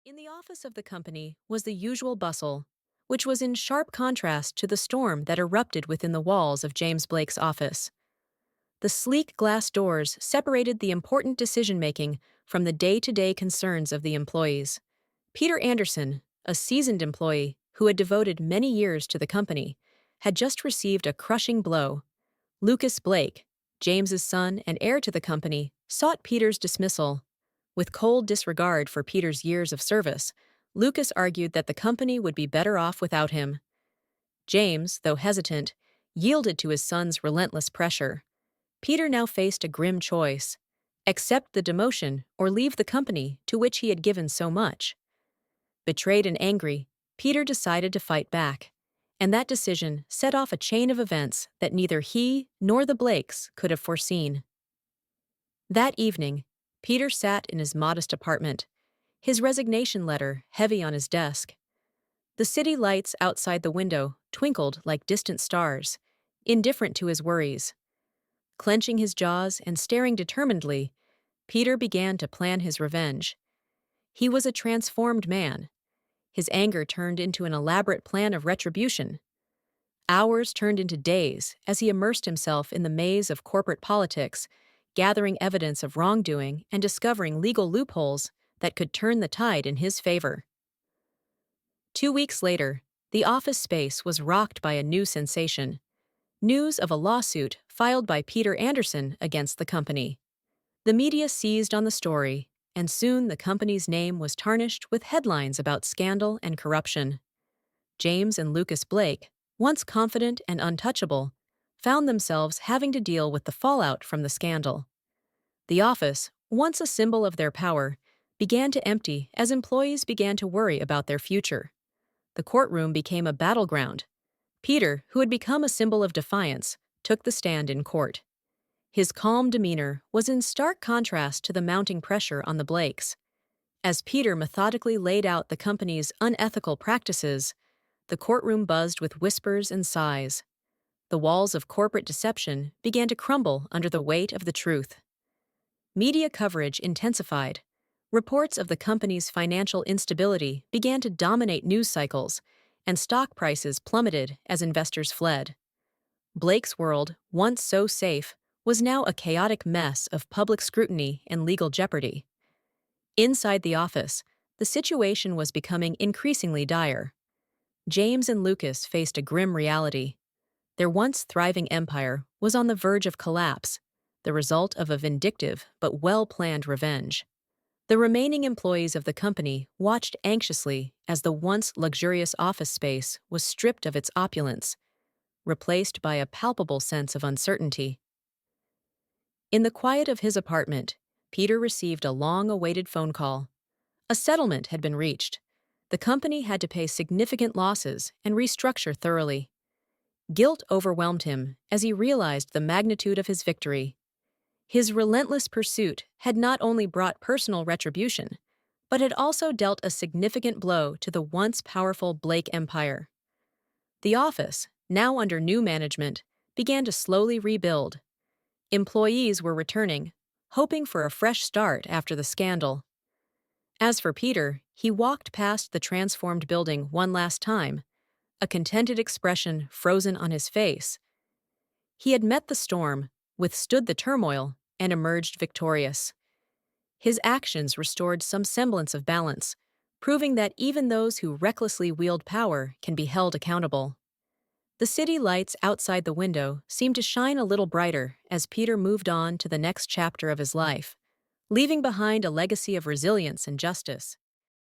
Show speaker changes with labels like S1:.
S1: In the office of the company was the usual bustle, which was in sharp contrast to the storm that erupted within the walls of James Blake's office. The sleek glass doors separated the important decision-making from the day-to-day concerns of the employees. Peter Anderson, a seasoned employee who had devoted many years to the company, had just received a crushing blow. Lucas Blake, James's son and heir to the company, sought Peter's dismissal. With cold disregard for Peter's years of service, Lucas argued that the company would be better off without him. James, though hesitant, yielded to his son's relentless pressure. Peter now faced a grim choice: accept the demotion or leave the company to which he had given so much. Betrayed and angry, Peter decided to fight back, and that decision set off a chain of events that neither he nor the Blakes could have foreseen. That evening, Peter sat in his modest apartment, his resignation letter heavy on his desk. The city lights outside the window twinkled like distant stars, indifferent to his worries. Clenching his jaws and staring determinedly, Peter began to plan his revenge. He was a transformed man. His anger turned into an elaborate plan of retribution. Hours turned into days as he immersed himself in the maze of corporate politics, gathering evidence of wrongdoing and discovering legal loopholes that could turn the tide in his favor. 2 weeks later, the office space was rocked by a new sensation: news of a lawsuit filed by Peter Anderson against the company. The media seized on the story, and soon the company's name was tarnished with headlines about scandal and corruption. James and Lucas Blake, once confident and untouchable, found themselves having to deal with the fallout from the scandal. The office, once a symbol of their power, began to empty as employees began to worry about their future. The courtroom became a battleground. Peter, who had become a symbol of defiance, took the stand in court. His calm demeanor was in stark contrast to the mounting pressure on the Blakes. As Peter methodically laid out the company's unethical practices, the courtroom buzzed with whispers and sighs. The walls of corporate deception began to crumble under the weight of the truth. Media coverage intensified. Reports of the company's financial instability began to dominate news cycles, and stock prices plummeted as investors fled. Blake's world, once so safe, was now a chaotic mess of public scrutiny and legal jeopardy. Inside the office, the situation was becoming increasingly dire. James and Lucas faced a grim reality. Their once thriving empire was on the verge of collapse, the result of a vindictive but well-planned revenge. The remaining employees of the company watched anxiously as the once luxurious office space was stripped of its opulence, replaced by a palpable sense of uncertainty. In the quiet of his apartment, Peter received a long-awaited phone call. A settlement had been reached. The company had to pay significant losses and restructure thoroughly. Guilt overwhelmed him as he realized the magnitude of his victory. His relentless pursuit had not only brought personal retribution, but had also dealt a significant blow to the once powerful Blake empire. The office, now under new management, began to slowly rebuild. Employees were returning, hoping for a fresh start after the scandal. As for Peter, he walked past the transformed building one last time, a contented expression frozen on his face. He had met the storm, withstood the turmoil, and emerged victorious. His actions restored some semblance of balance, proving that even those who recklessly wield power can be held accountable. The city lights outside the window seemed to shine a little brighter as Peter moved on to the next chapter of his life, leaving behind a legacy of resilience and justice.